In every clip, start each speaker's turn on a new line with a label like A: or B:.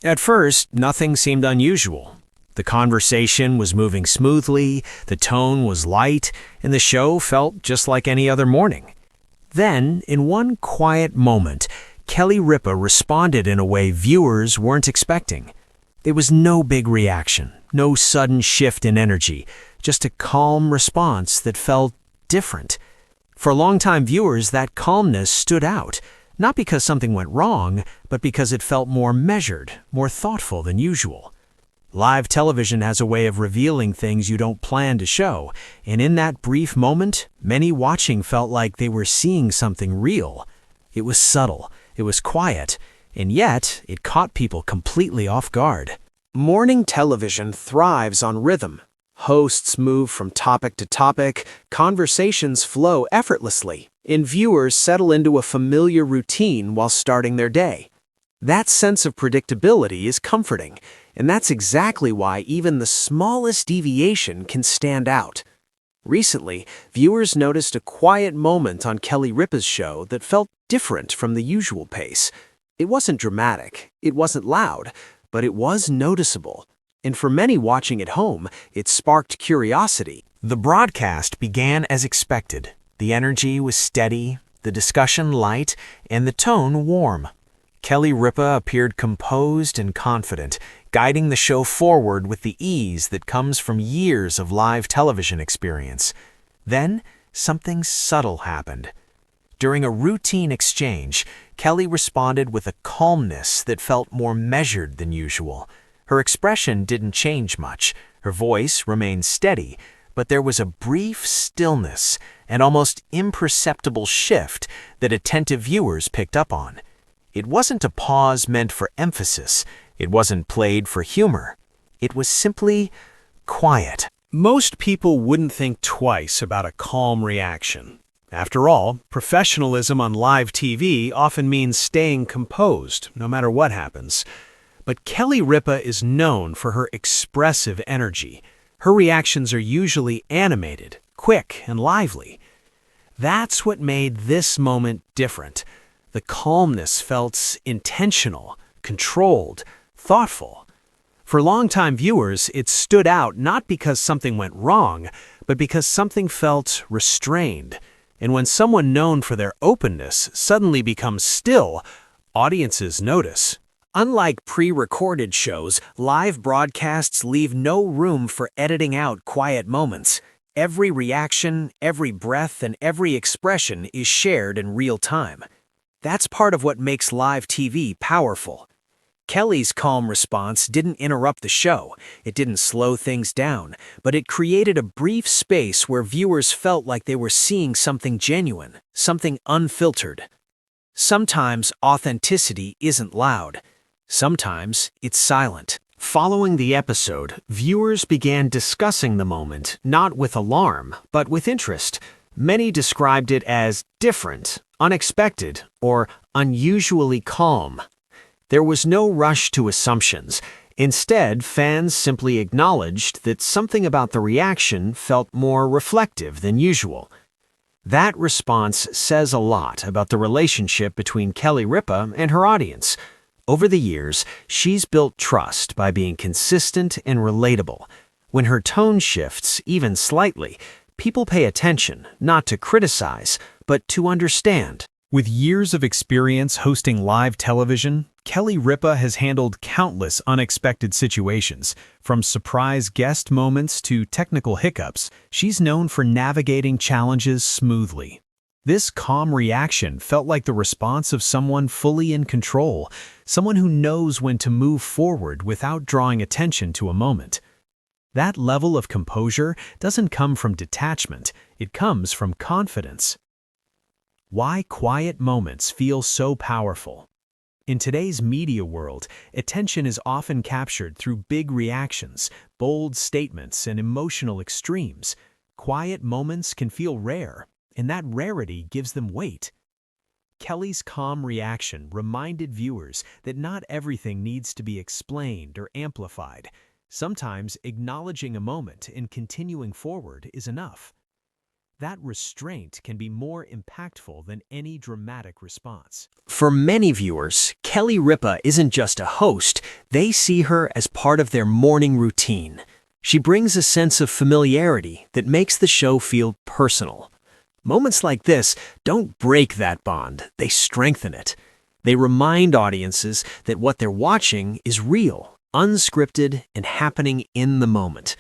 A: At first, nothing seemed unusual. The conversation was moving smoothly, the tone was light, and the show felt just like any other morning. Then, in one quiet moment, Kelly Ripa responded in a way viewers weren't expecting. There was no big reaction, no sudden shift in energy, just a calm response that felt different. For longtime viewers, that calmness stood out, not because something went wrong, but because it felt more measured, more thoughtful than usual. Live television has a way of revealing things you don't plan to show, and in that brief moment, many watching felt like they were seeing something real. It was subtle, it was quiet, and yet it caught people completely off guard. Morning television thrives on rhythm. Hosts move from topic to topic, conversations flow effortlessly, and viewers settle into a familiar routine while starting their day. That sense of predictability is comforting, and that's exactly why even the smallest deviation can stand out. Recently, viewers noticed a quiet moment on Kelly Ripa's show that felt different from the usual pace. It wasn't dramatic, it wasn't loud, but it was noticeable. And for many watching at home, it sparked curiosity. The broadcast began as expected. The energy was steady, the discussion light, and the tone warm. Kelly Ripa appeared composed and confident, guiding the show forward with the ease that comes from years of live television experience. Then, something subtle happened. During a routine exchange, Kelly responded with a calmness that felt more measured than usual. Her expression didn't change much. Her voice remained steady, but there was a brief stillness, an almost imperceptible shift that attentive viewers picked up on. It wasn't a pause meant for emphasis. It wasn't played for humor. It was simply quiet. Most people wouldn't think twice about a calm reaction. After all, professionalism on live TV often means staying composed, no matter what happens. But Kelly Ripa is known for her expressive energy. Her reactions are usually animated, quick, and lively. That's what made this moment different. The calmness felt intentional, controlled, thoughtful. For longtime viewers, it stood out not because something went wrong, but because something felt restrained. And when someone known for their openness suddenly becomes still, audiences notice. Unlike pre-recorded shows, live broadcasts leave no room for editing out quiet moments. Every reaction, every breath, and every expression is shared in real time. That's part of what makes live TV powerful. Kelly's calm response didn't interrupt the show, it didn't slow things down, but it created a brief space where viewers felt like they were seeing something genuine, something unfiltered. Sometimes authenticity isn't loud. Sometimes it's silent. Following the episode, viewers began discussing the moment, not with alarm, but with interest. Many described it as different, unexpected, or unusually calm. There was no rush to assumptions. Instead, fans simply acknowledged that something about the reaction felt more reflective than usual. That response says a lot about the relationship between Kelly Ripa and her audience. Over the years, she's built trust by being consistent and relatable. When her tone shifts, even slightly, people pay attention, not to criticize, but to understand.
B: With years of experience hosting live television, Kelly Ripa has handled countless unexpected situations. From surprise guest moments to technical hiccups, she's known for navigating challenges smoothly. This calm reaction felt like the response of someone fully in control, someone who knows when to move forward without drawing attention to a moment. That level of composure doesn't come from detachment, it comes from confidence. Why quiet moments feel so powerful? In today's media world, attention is often captured through big reactions, bold statements, and emotional extremes. Quiet moments can feel rare, and that rarity gives them weight. Kelly's calm reaction reminded viewers that not everything needs to be explained or amplified. Sometimes acknowledging a moment and continuing forward is enough. That restraint can be more impactful than any dramatic response.
A: For many viewers, Kelly Ripa isn't just a host, they see her as part of their morning routine. She brings a sense of familiarity that makes the show feel personal. Moments like this don't break that bond, they strengthen it. They remind audiences that what they're watching is real, unscripted, and happening in the moment.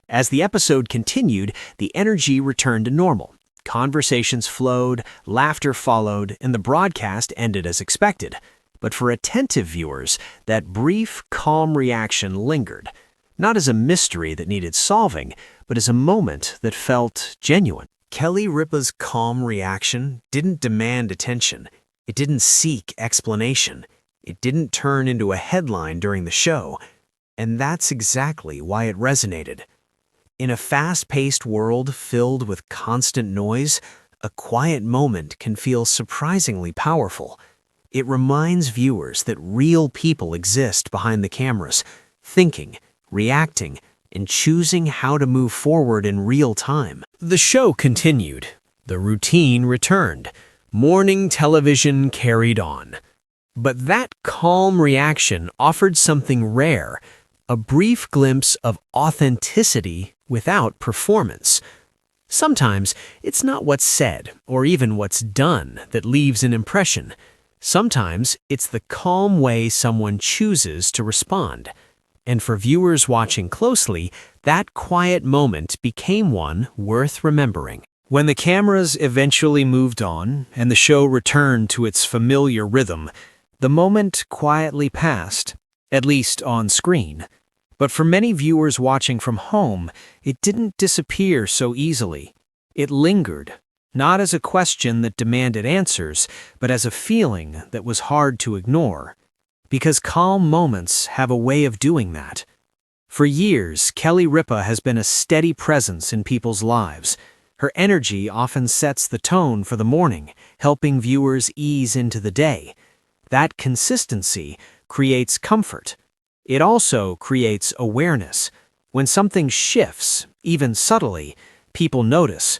A: As the episode continued, the energy returned to normal. Conversations flowed, laughter followed, and the broadcast ended as expected. But for attentive viewers, that brief, calm reaction lingered, not as a mystery that needed solving, but as a moment that felt genuine. Kelly Ripa's calm reaction didn't demand attention. It didn't seek explanation. It didn't turn into a headline during the show. And that's exactly why it resonated. In a fast-paced world filled with constant noise, a quiet moment can feel surprisingly powerful. It reminds viewers that real people exist behind the cameras, thinking, reacting, and choosing how to move forward in real time. The show continued. The routine returned. Morning television carried on. But that calm reaction offered something rare, a brief glimpse of authenticity without performance. Sometimes it's not what's said or even what's done that leaves an impression. Sometimes it's the calm way someone chooses to respond. And for viewers watching closely, that quiet moment became one worth remembering. When the cameras eventually moved on and the show returned to its familiar rhythm, the moment quietly passed, at least on screen. But for many viewers watching from home, it didn't disappear so easily. It lingered, not as a question that demanded answers, but as a feeling that was hard to ignore. Because calm moments have a way of doing that. For years, Kelly Ripa has been a steady presence in people's lives. Her energy often sets the tone for the morning, helping viewers ease into the day. That consistency creates comfort. It also creates awareness. When something shifts, even subtly, people notice.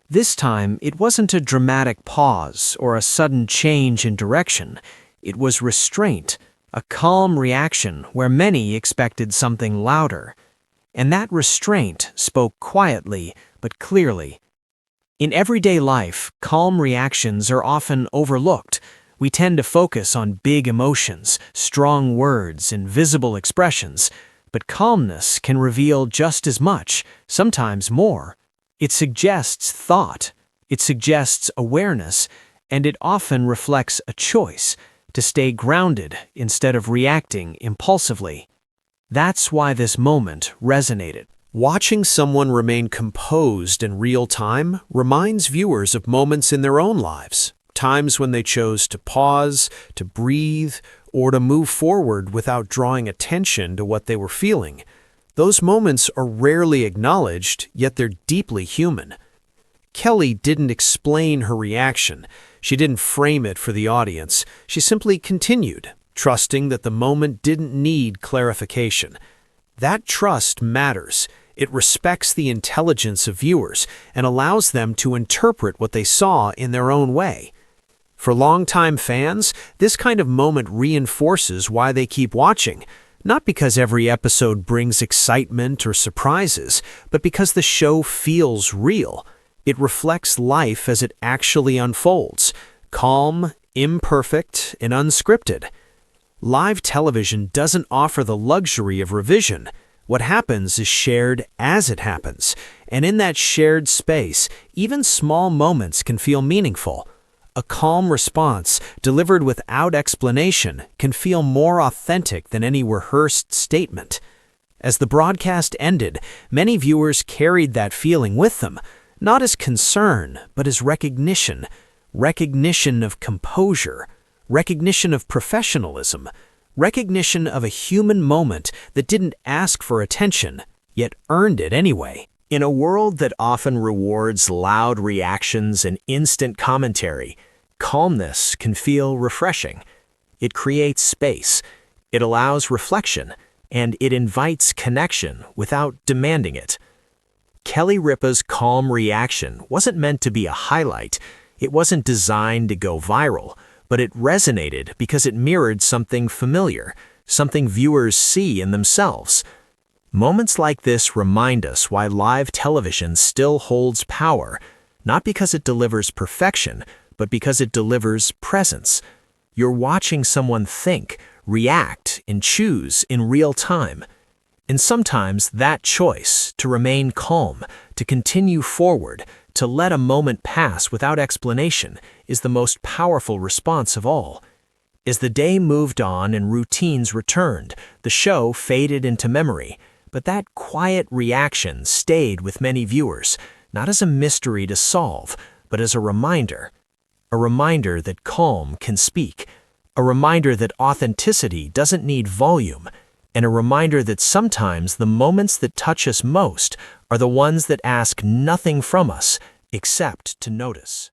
A: This time, it wasn't a dramatic pause or a sudden change in direction. It was restraint, a calm reaction where many expected something louder. And that restraint spoke quietly but clearly. In everyday life, calm reactions are often overlooked. We tend to focus on big emotions, strong words, and visible expressions, but calmness can reveal just as much, sometimes more. It suggests thought, it suggests awareness, and it often reflects a choice to stay grounded instead of reacting impulsively. That's why this moment resonated. Watching someone remain composed in real time reminds viewers of moments in their own lives. Times when they chose to pause, to breathe, or to move forward without drawing attention to what they were feeling. Those moments are rarely acknowledged, yet they're deeply human. Kelly didn't explain her reaction. She didn't frame it for the audience. She simply continued, trusting that the moment didn't need clarification. That trust matters. It respects the intelligence of viewers and allows them to interpret what they saw in their own way. For longtime fans, this kind of moment reinforces why they keep watching, not because every episode brings excitement or surprises, but because the show feels real. It reflects life as it actually unfolds, calm, imperfect, and unscripted. Live television doesn't offer the luxury of revision. What happens is shared as it happens, and in that shared space, even small moments can feel meaningful. A calm response, delivered without explanation, can feel more authentic than any rehearsed statement. As the broadcast ended, many viewers carried that feeling with them, not as concern, but as recognition. Recognition of composure, recognition of professionalism, recognition of a human moment that didn't ask for attention, yet earned it anyway. In a world that often rewards loud reactions and instant commentary, calmness can feel refreshing. It creates space, it allows reflection, and it invites connection without demanding it. Kelly Ripa's calm reaction wasn't meant to be a highlight. It wasn't designed to go viral, but it resonated because it mirrored something familiar, something viewers see in themselves. Moments like this remind us why live television still holds power, not because it delivers perfection, but because it delivers presence. You're watching someone think, react, and choose in real time. And sometimes that choice, to remain calm, to continue forward, to let a moment pass without explanation, is the most powerful response of all. As the day moved on and routines returned, the show faded into memory, but that quiet reaction stayed with many viewers, not as a mystery to solve, but as a reminder that calm can speak, a reminder that authenticity doesn't need volume, and a reminder that sometimes the moments that touch us most are the ones that ask nothing from us except to notice.